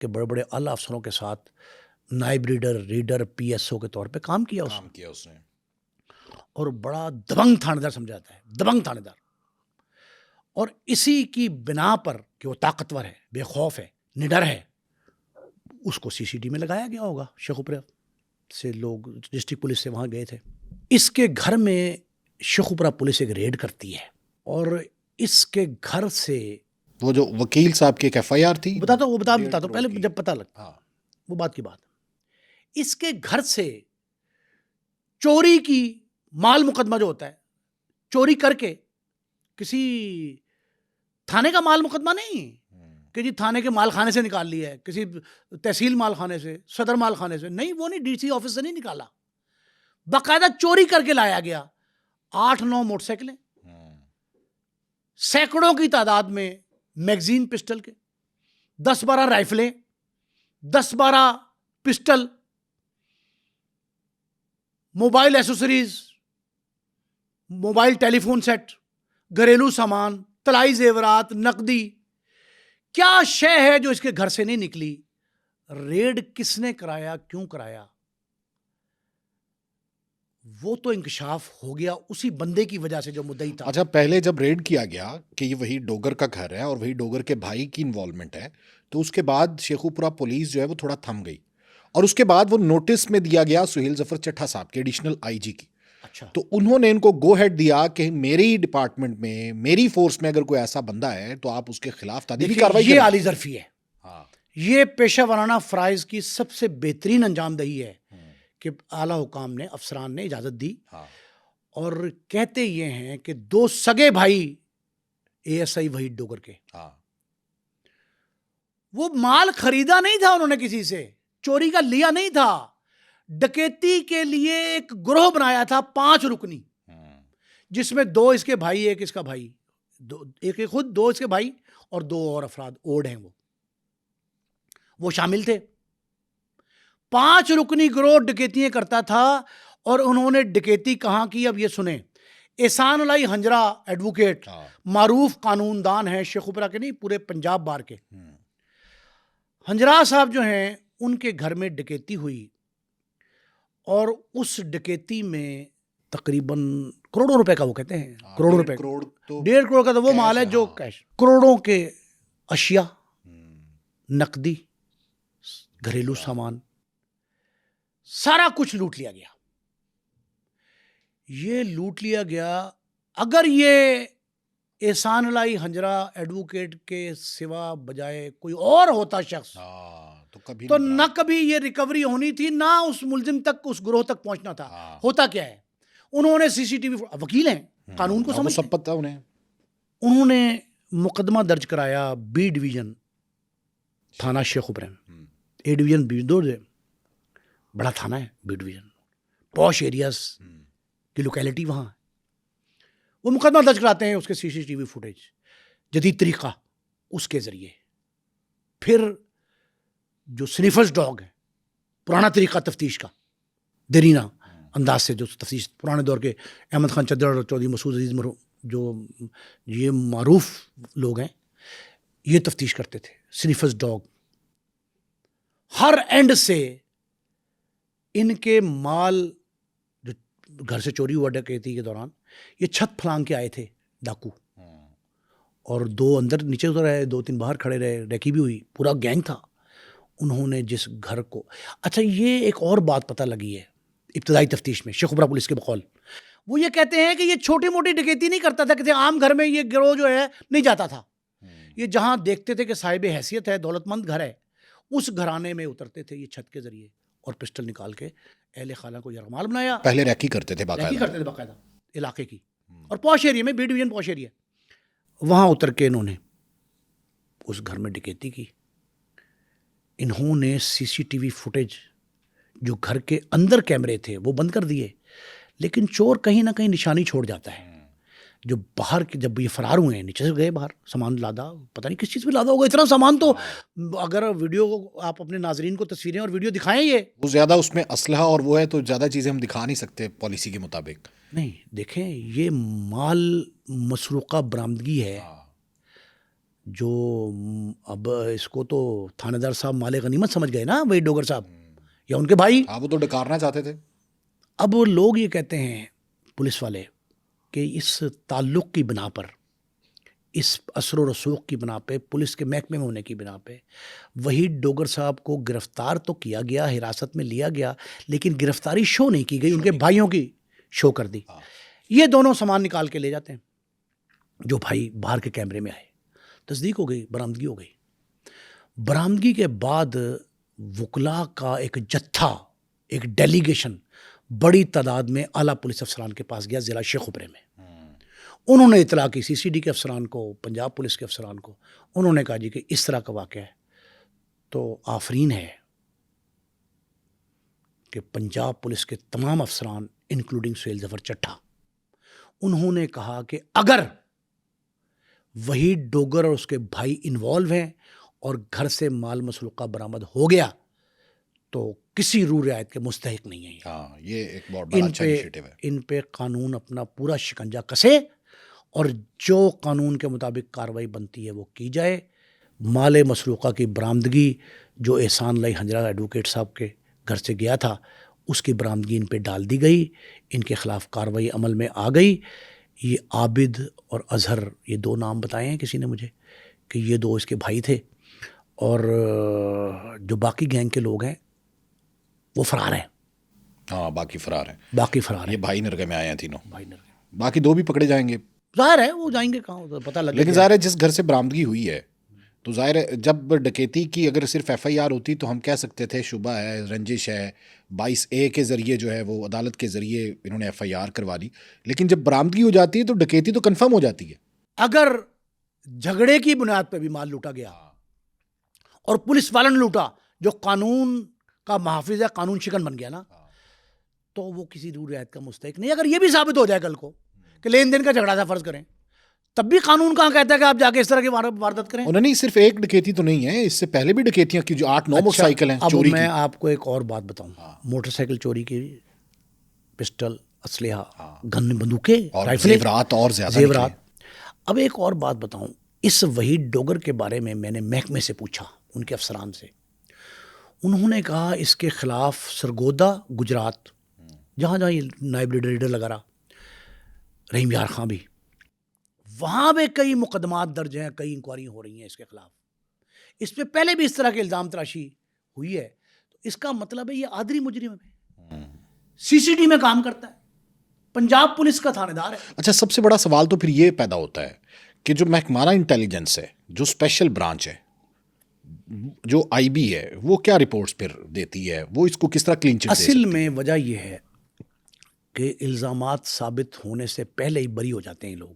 کہ بڑے بڑے اعلیٰ افسروں کے ساتھ نائب ریڈر پی ایس او کے طور پہ کام کیا اس نے، اور بڑا دبنگ تھانے دار سمجھا جاتا ہے، دبنگ تھانے دار. اور اسی کی بنا پر کہ وہ طاقتور ہے، بے خوف ہے، نڈر ہے، اس کو سی سی ٹی میں لگایا گیا ہوگا. شیخ اوپرہ سے لوگ ڈسٹرکٹ پولیس سے وہاں گئے تھے. اس کے گھر میں شیخ اوپرہ پولیس ایک ریڈ کرتی ہے اور اس کے گھر سے وہ جو وکیل صاحب کی ایک ایف آئی آر تھی، بتاتا ہوں پہلے جب پتہ لگتا وہ بات کی بات. اس کے گھر سے چوری کی مال مقدمہ جو ہوتا ہے، چوری کر کے کسی تھانے کا مال مقدمہ نہیں کہ جی تھانے کے مال خانے سے نکال لیا ہے، کسی تحصیل مال خانے سے، صدر مال خانے سے نہیں، وہ نہیں، ڈی سی آفس سے نہیں نکالا، باقاعدہ چوری کر کے لایا گیا. 8-9 موٹر سائیکلیں، سینکڑوں کی تعداد میں میگزین پسٹل کے، 10-12 رائفلیں، 10-12 پسٹل، موبائل ایسوسریز، موبائل ٹیلی فون سیٹ، گھریلو سامان، طلائی زیورات، نقدی. کیا شے ہے جو اس کے گھر سے نہیں نکلی؟ ریڈ کس نے کرایا، کیوں کرایا، وہ تو انکشاف ہو گیا اسی بندے کی وجہ سے جو مدعی تھا. اچھا، پہلے جب ریڈ کیا گیا کہ یہ وہی ڈوگر کا گھر ہے اور وہی ڈوگر کے بھائی کی انوالومنٹ ہے، تو اس کے بعد شیخو پورہ پولیس جو ہے وہ تھوڑا تھم گئی، اور اس کے بعد وہ نوٹس میں دیا گیا سہیل ظفر چٹھا صاحب کے ایڈیشنل آئی جی کی. اچھا، تو انہوں نے ان کو گو ہیڈ دیا کہ میری ڈپارٹمنٹ میں، میری فورس میں اگر کوئی ایسا بندہ ہے تو آپ اس کے خلاف تادیبی کارروائی کریں. یہ عالی ظرفی ہے. یہ پیشہ ورانہ فرائض کی سب سے بہترین انجام دہی ہے کہ اعلیٰ حکام نے، افسران نے اجازت دی. اور کہتے یہ ہیں کہ 2 سگے بھائی A S I Waheed Dogar کے، وہ مال خریدا نہیں تھا انہوں نے کسی سے، چوری کا لیا نہیں تھا، ڈکیتی کے لیے ایک گروہ بنایا تھا 5 رکنی، جس میں 2 اس کے بھائی، ایک اس کا بھائی، ایک خود 2 اس کے بھائی اور 2 اور افراد اوڈ ہیں، وہ شامل تھے. 5 رکنی گروہ ڈکیتیاں کرتا تھا. اور انہوں نے ڈکیتی کہاں کی؟ اب یہ سنیں. احسان الہی ہنجرا ایڈوکیٹ، معروف قانون دان ہیں، شیخ اوپرہ کے نہیں، پورے پنجاب بار کے. ہنجرا صاحب جو ہیں، ان کے گھر میں ڈکیتی ہوئی اور اس ڈکیتی میں تقریباً کروڑوں روپے کا، وہ کہتے ہیں کروڑوں روپے، 1.5 کروڑ کا تو وہ مال ہے جو کیش، کروڑوں کے اشیاء، نقدی، گھریلو سامان، سارا کچھ لوٹ لیا گیا. یہ لوٹ لیا گیا. اگر یہ احسان الہی ہنجرا ایڈوکیٹ کے سوا بجائے کوئی اور ہوتا شخص تو نہ کبھی یہ ریکوری ہونی تھی، نہ اس ملزم تک، اس گروہ تک پہنچنا تھا. ہوتا کیا ہے، انہوں نے سی سی ٹی وی، وکیل ہیں، قانون کو سمجھتے ہیں، سب پتہ انہوں نے مقدمہ درج کرایا بی ڈویژن تھانہ شیخ اوپرہ، اے ڈویژن بی، 2 بڑا تھانہ ہے بی ڈویژن، پوش ایریاز کی لوکیلٹی وہاں. وہ مقدمہ درج کراتے ہیں، اس کے سی سی ٹی وی فوٹیج، جدید طریقہ اس کے ذریعے. پھر جو سنیفرز ڈاگ ہے، پرانا طریقہ تفتیش کا، دیرینہ انداز سے جو تفتیش پرانے دور کے احمد خان چدر اور چودھری مسعود عزیز جو یہ معروف لوگ ہیں، یہ تفتیش کرتے تھے. سنیفرز ڈاگ ہر اینڈ سے ان کے مال جو گھر سے چوری ہوا ڈکیتی کے دوران، یہ چھت پھلانگ کے آئے تھے ڈاکو، اور 2 اندر نیچے اتر رہے، 2-3 باہر کھڑے رہے، ریکی بھی ہوئی، پورا گینگ تھا. انہوں نے جس گھر کو، اچھا یہ ایک اور بات پتہ لگی ہے ابتدائی تفتیش میں شیخ اوپرہ پولیس کے بقول، وہ یہ کہتے ہیں کہ یہ چھوٹی موٹی ڈکیتی نہیں کرتا تھا، کسی عام گھر میں یہ گروہ جو ہے نہیں جاتا تھا. یہ جہاں دیکھتے تھے کہ صاحب حیثیت ہے، دولت مند گھر ہے، اس گھرانے میں اترتے تھے یہ چھت کے ذریعے، اور پسٹل نکال کے اہل خانہ کو یرغمال بنایا. پہلے ریکی کرتے تھے باقاعدہ علاقے کی، اور پوش ایریا میں، بی ڈویژن پوش ایریا، وہاں اتر کے انہوں نے اس گھر میں ڈکیتی کی. انہوں نے سی سی ٹی وی فوٹیج جو گھر کے اندر کیمرے تھے وہ بند کر دیے، لیکن چور کہیں نہ کہیں نشانی چھوڑ جاتا ہے. جو باہر کے، جب یہ فرار ہوئے ہیں، نیچے سے گئے باہر، سامان لادا، پتہ نہیں کس چیز پہ لادا ہوگا اتنا سامان. تو اگر ویڈیو آپ اپنے ناظرین کو تصویریں اور ویڈیو دکھائیں، یہ وہ زیادہ اس میں اسلحہ اور وہ ہے تو زیادہ چیزیں ہم دکھا نہیں سکتے پالیسی کے مطابق. نہیں، دیکھیں یہ مال مسروقہ برآمدگی ہے، جو اب اس کو تو تھانے دار صاحب مال غنیمت سمجھ گئے نا وہی ڈوگر صاحب یا ان کے بھائی. وہ تو ڈکارنا چاہتے تھے. اب لوگ یہ کہتے ہیں پولیس والے کہ اس تعلق کی بنا پر, اس اثر و رسوخ کی بنا پہ, پولیس کے محکمے میں ہونے کی بنا پہ وحید ڈوگر صاحب کو گرفتار تو کیا گیا, حراست میں لیا گیا, لیکن گرفتاری شو نہیں کی گئی, ان کے بھائیوں کی شو کر دی. یہ دونوں سامان نکال کے لے جاتے ہیں, جو بھائی باہر کے کیمرے میں آئے, تصدیق ہو گئی, برآمدگی ہو گئی. برآمدگی کے بعد وکلاء کا ایک جتھا, ایک ڈیلیگیشن بڑی تعداد میں اعلیٰ پولیس افسران کے پاس گیا ضلع شیخ پورے میں. انہوں نے اطلاع کی سی سی ڈی کے افسران کو, پنجاب پولیس کے افسران کو. انہوں نے کہا جی کہ اس طرح کا واقعہ ہے. تو آفرین ہے کہ پنجاب پولیس کے تمام افسران انکلوڈنگ سہیل ظفر چٹھا, انہوں نے کہا کہ اگر وحید ڈوگر اور اس کے بھائی انوالو ہیں اور گھر سے مال مسروقہ برآمد ہو گیا تو کسی روح رعایت کے مستحق نہیں ہیں. یہ ایک بہت بڑا اچھا انیشیٹو ہے. ان پہ قانون اپنا پورا شکنجہ کسے اور جو قانون کے مطابق کارروائی بنتی ہے وہ کی جائے. مال مسروقہ کی برآمدگی جو احسان لائی ہنجرا ایڈوکیٹ صاحب کے گھر سے گیا تھا, اس کی برآمدگی ان پہ ڈال دی گئی, ان کے خلاف کارروائی عمل میں آ گئی. یہ عابد اور اظہر, یہ دو نام بتائے ہیں کسی نے مجھے کہ یہ دو اس کے بھائی تھے, اور جو باقی گینگ کے لوگ ہیں وہ فرار ہیں. باقی فرار ہیں. یہ بھائی نرگے میں آئے ہیں تینوں. بھائی نرگے, باقی دو بھی پکڑے جائیں گے. ظاہر ہے وہ جائیں گے کہاں, پتہ لگے. لیکن ظاہر ہے جس گھر سے برآمدگی ہوئی ہے تو ظاہر ہے جب ڈکیتی کی اگر صرف ایف آئی آر ہوتی تو ہم کہہ سکتے تھے شبہ ہے, رنجش ہے, 22A کے ذریعے جو ہے وہ عدالت کے ذریعے انہوں نے ایف آئی آر کروا لی. لیکن جب برآمدگی ہو جاتی ہے تو ڈکیتی تو کنفرم ہو جاتی ہے. اگر جھگڑے کی بنیاد پہ بھی مال لوٹا گیا اور پولیس والوں نے لوٹا جو قانون کا محافظ ہے, قانون شکن بن گیا نا, تو وہ کسی روح رعایت کا مستحق نہیں. اگر یہ بھی ثابت ہو جائے کل کو کہ لین دین کا جھگڑا تھا فرض کریں, تب بھی قانون کہاں کہتا ہے کہ آپ جا کے اس طرح کی واردات کریں. انہوں نے صرف ایک ڈکیتی تو نہیں ہے, اس سے پہلے بھی ڈکیتیاں کی جو 8-9 موٹر سائیکل ہیں چوری کی. میں آپ کو ایک اور بات بتاؤں, موٹر سائیکل چوری کی, پسٹل, اسلحہ, گن, بندوقیں, رائفلیں, زیورات اور زیادہ زیورات. اب ایک اور بات بتاؤں, اس وحید ڈوگر کے بارے میں نے محکمے سے پوچھا, ان کے افسران سے. انہوں نے کہا اس کے خلاف سرگودا گجرات, جہاں جہاں یہ نائب لیڈر لگا رہا, رحیم یار خان بھی, وہاں پہ کئی مقدمات درج ہیں, کئی انکوائری ہو رہی ہیں اس کے خلاف. اس پہ پہلے بھی اس طرح کے الزام تراشی ہوئی ہے. تو اس کا مطلب ہے یہ آدری مجرم ہے, سی سی ڈی میں کام کرتا ہے, پنجاب پولیس کا تھانے دار ہے. اچھا, سب سے بڑا سوال تو پھر یہ پیدا ہوتا ہے کہ جو محکمانہ انٹیلیجنس ہے, جو اسپیشل برانچ ہے, جو آئی بی ہے, وہ کیا رپورٹس پھر دیتی ہے, وہ اس کو کس طرح کلین چٹ دے سکتی ہے؟ اصل میں وجہ یہ ہے کہ الزامات ثابت ہونے سے پہلے ہی بری ہو جاتے ہیں لوگ.